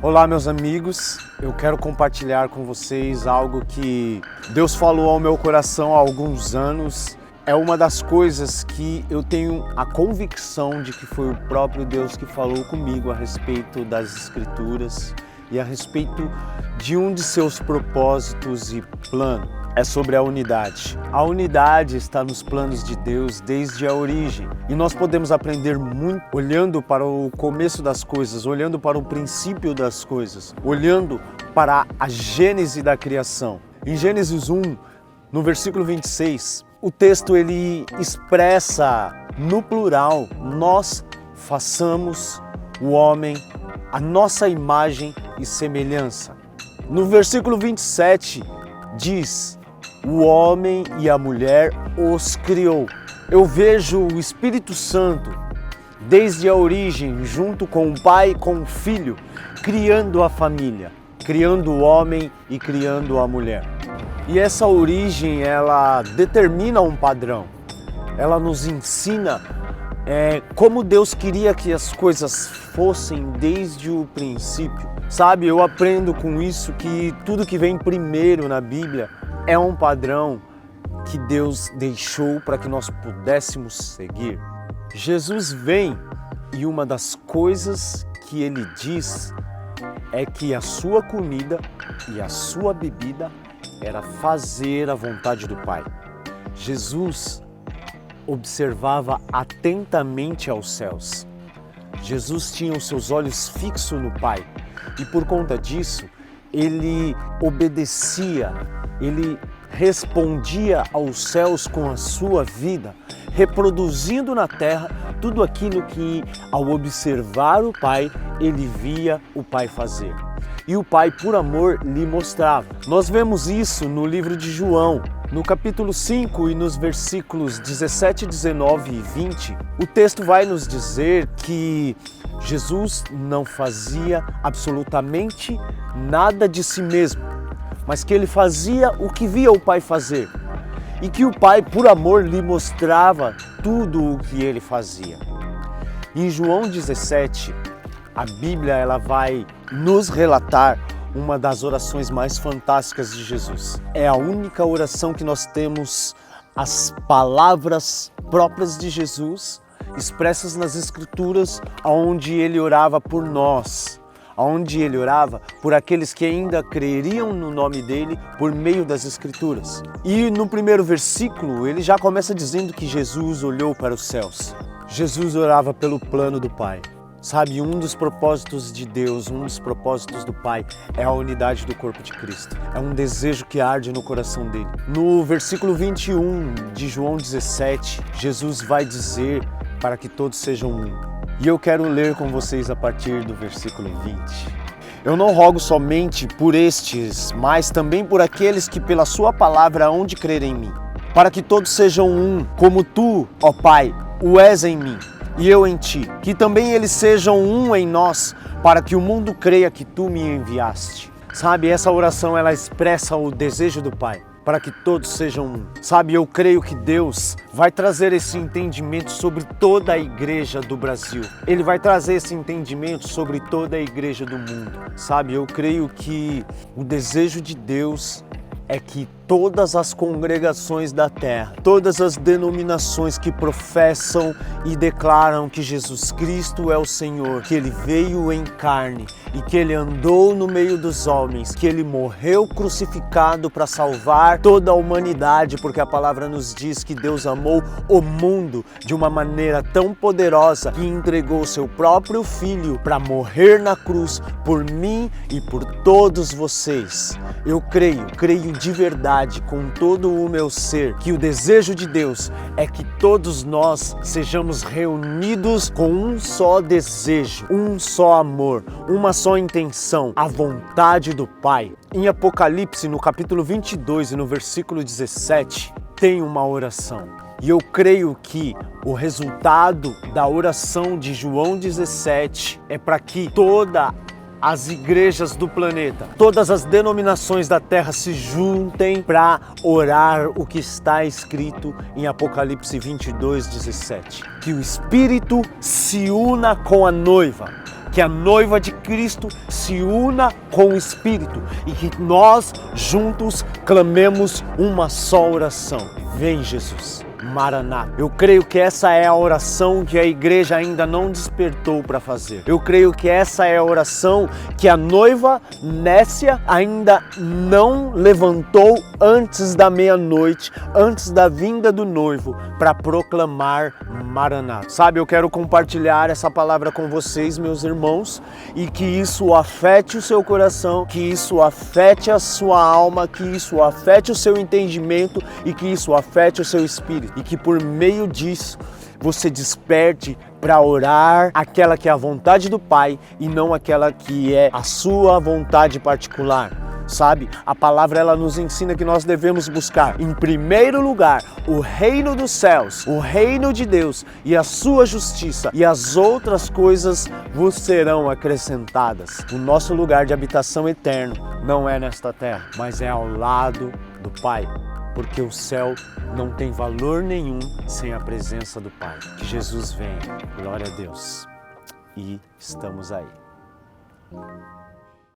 Olá, meus amigos, eu quero compartilhar com vocês algo que Deus falou ao meu coração há alguns anos. É uma das coisas que eu tenho a convicção de que foi o próprio Deus que falou comigo a respeito das Escrituras e a respeito de um de seus propósitos e plano. É sobre a unidade. A unidade está nos planos de Deus desde a origem. E nós podemos aprender muito olhando para o começo das coisas, olhando para o princípio das coisas, olhando para a gênese da criação. Em Gênesis 1, no versículo 26, o texto ele expressa no plural: nós façamos o homem a nossa imagem e semelhança. No versículo 27 diz: o homem e a mulher os criou. Eu vejo o Espírito Santo, desde a origem, junto com o Pai e com o Filho, criando a família, criando o homem e criando a mulher. E essa origem, ela determina um padrão. Ela nos ensina como Deus queria que as coisas fossem desde o princípio. Sabe, eu aprendo com isso que tudo que vem primeiro na Bíblia é um padrão que Deus deixou para que nós pudéssemos seguir. Jesus vem e uma das coisas que ele diz é que a sua comida e a sua bebida era fazer a vontade do Pai. Jesus observava atentamente aos céus. Jesus tinha os seus olhos fixos no Pai e por conta disso ele obedecia, ele respondia aos céus com a sua vida, reproduzindo na terra tudo aquilo que, ao observar o Pai, ele via o Pai fazer. E o Pai, por amor, lhe mostrava. Nós vemos isso no livro de João, no capítulo 5 e nos versículos 17, 19 e 20, o texto vai nos dizer que Jesus não fazia absolutamente nada de si mesmo, mas que ele fazia o que via o Pai fazer e que o Pai, por amor, lhe mostrava tudo o que ele fazia. Em João 17, a Bíblia ela vai nos relatar uma das orações mais fantásticas de Jesus. É a única oração que nós temos as palavras próprias de Jesus expressas nas Escrituras, onde ele orava por nós, onde ele orava por aqueles que ainda creriam no nome dele por meio das Escrituras. E no primeiro versículo ele já começa dizendo que Jesus olhou para os céus. Jesus orava pelo plano do Pai. Sabe, um dos propósitos de Deus, um dos propósitos do Pai é a unidade do corpo de Cristo. É um desejo que arde no coração dele. No versículo 21 de João 17, Jesus vai dizer para que todos sejam um. E eu quero ler com vocês a partir do versículo 20. Eu não rogo somente por estes, mas também por aqueles que pela sua palavra hão de crer em mim, para que todos sejam um, como tu, ó Pai, o és em mim e eu em ti, que também eles sejam um em nós, para que o mundo creia que tu me enviaste. Sabe, essa oração ela expressa o desejo do Pai, para que todos sejam um. Sabe, eu creio que Deus vai trazer esse entendimento sobre toda a igreja do Brasil. Ele vai trazer esse entendimento sobre toda a igreja do mundo. Sabe, eu creio que o desejo de Deus é que todas as congregações da terra, todas as denominações que professam e declaram que Jesus Cristo é o Senhor, que Ele veio em carne e que Ele andou no meio dos homens, que Ele morreu crucificado para salvar toda a humanidade, porque a palavra nos diz que Deus amou o mundo de uma maneira tão poderosa que entregou o seu próprio Filho para morrer na cruz por mim e por todos vocês. Eu creio de verdade, com todo o meu ser, que o desejo de Deus é que todos nós sejamos reunidos com um só desejo, um só amor, uma só intenção, a vontade do Pai. Em Apocalipse, no capítulo 22 e no versículo 17, tem uma oração. E eu creio que o resultado da oração de João 17 é para que toda as igrejas do planeta, todas as denominações da terra se juntem para orar o que está escrito em Apocalipse 22, 17. Que o Espírito se una com a noiva que a noiva de Cristo se una com o Espírito e que nós juntos clamemos uma só oração. Vem, Jesus. Maranata. Eu creio que essa é a oração que a igreja ainda não despertou para fazer. Eu creio que essa é a oração que a noiva Nécia ainda não levantou antes da meia-noite, antes da vinda do noivo, para proclamar Maranata. Sabe, eu quero compartilhar essa palavra com vocês, meus irmãos, e que isso afete o seu coração, que isso afete a sua alma, que isso afete o seu entendimento e que isso afete o seu espírito. E que por meio disso você desperte para orar aquela que é a vontade do Pai e não aquela que é a sua vontade particular. Sabe, a palavra ela nos ensina que nós devemos buscar em primeiro lugar o reino dos céus, o reino de Deus e a sua justiça, e as outras coisas vos serão acrescentadas. O nosso lugar de habitação eterno não é nesta terra, mas é ao lado do Pai. Porque o céu não tem valor nenhum sem a presença do Pai. Que Jesus venha, glória a Deus. E estamos aí.